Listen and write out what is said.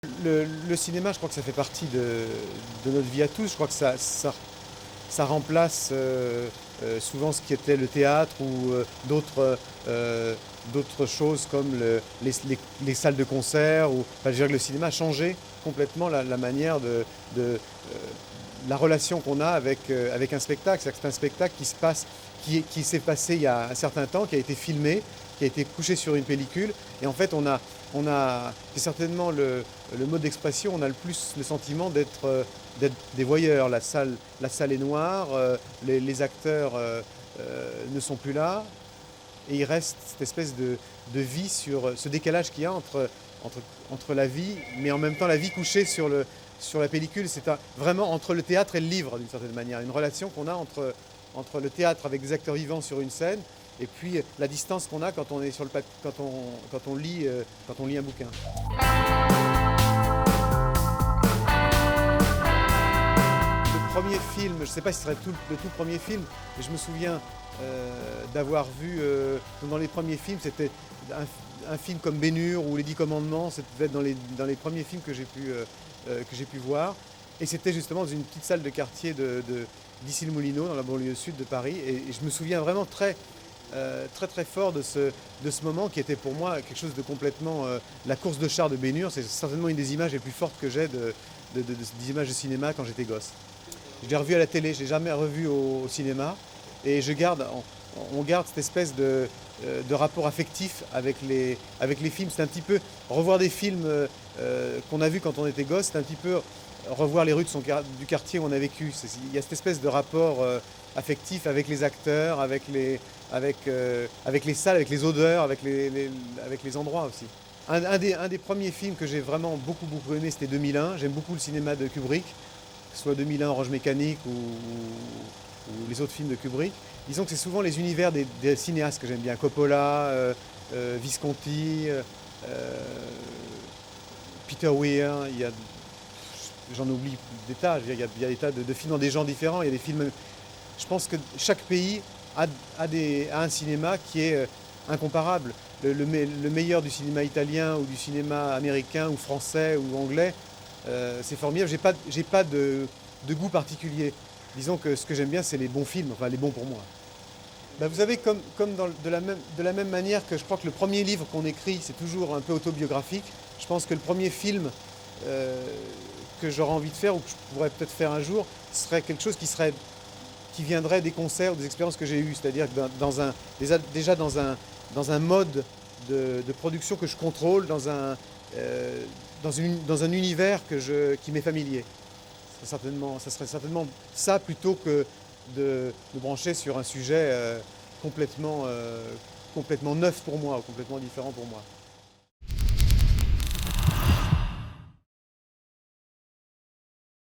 Le cinéma, je crois que ça fait partie de notre vie à tous. Je crois que ça remplace souvent ce qui était le théâtre ou d'autres choses comme les salles de concert. Enfin, je dirais que le cinéma a changé complètement la manière la relation qu'on a avec un spectacle. C'est-à-dire que c'est un spectacle qui s'est passé il y a un certain temps, qui a été filmé, qui a été couché sur une pellicule. Et en fait, c'est certainement le mode d'expression, on a le plus le sentiment d'être des voyeurs. La salle est noire, les acteurs ne sont plus là, et il reste cette espèce de vie sur ce décalage qu'il y a entre la vie, mais en même temps la vie couchée sur la pellicule. C'est vraiment entre le théâtre et le livre, d'une certaine manière, une relation qu'on a entre le théâtre avec des acteurs vivants sur une scène, et puis la distance qu'on a quand on est sur le quand on lit un bouquin. Le premier film, je ne sais pas si ce serait le tout premier film, mais je me souviens d'avoir vu dans les premiers films, c'était un film comme Ben-Hur ou Les Dix Commandements, c'était dans les premiers films que j'ai pu voir. Et c'était justement dans une petite salle de quartier d'Issy-les-Moulineaux, dans la banlieue sud de Paris. Et je me souviens vraiment très fort de ce moment qui était pour moi quelque chose de complètement... la course de chars de Ben-Hur, c'est certainement une des images les plus fortes que j'ai des images de cinéma quand j'étais gosse. Je l'ai revu à la télé, je ne l'ai jamais revu au cinéma. Et on garde cette espèce de rapport affectif avec les films. C'est un petit peu revoir des films qu'on a vus quand on était gosse, c'est un petit peu revoir les rues du quartier où on a vécu. Il y a cette espèce de rapport affectif avec les acteurs, avec les salles, avec les odeurs, avec les endroits aussi. Un des premiers films que j'ai vraiment beaucoup aimé, c'était 2001. J'aime beaucoup le cinéma de Kubrick, que ce soit 2001, Orange Mécanique ou les autres films de Kubrick. Disons que c'est souvent les univers des cinéastes que j'aime bien. Coppola, Visconti, Peter Weir, j'en oublie des tas. Il y a des tas de films dans des genres différents. Il y a des films. Je pense que chaque pays a un cinéma qui est incomparable. Le meilleur du cinéma italien ou du cinéma américain ou français ou anglais, c'est formidable. J'ai pas de goût particulier. Disons que ce que j'aime bien, c'est les bons films, enfin les bons pour moi. Ben, vous savez, de la même manière que je crois que le premier livre qu'on écrit, c'est toujours un peu autobiographique, je pense que le premier film que j'aurais envie de faire, ou que je pourrais peut-être faire un jour, serait quelque chose qui viendrait des concerts, des expériences que j'ai eues. C'est-à-dire que déjà dans un mode de production que je contrôle, dans un univers qui m'est familier. Ça serait certainement ça plutôt que de brancher sur un sujet complètement neuf pour moi, ou complètement différent pour moi.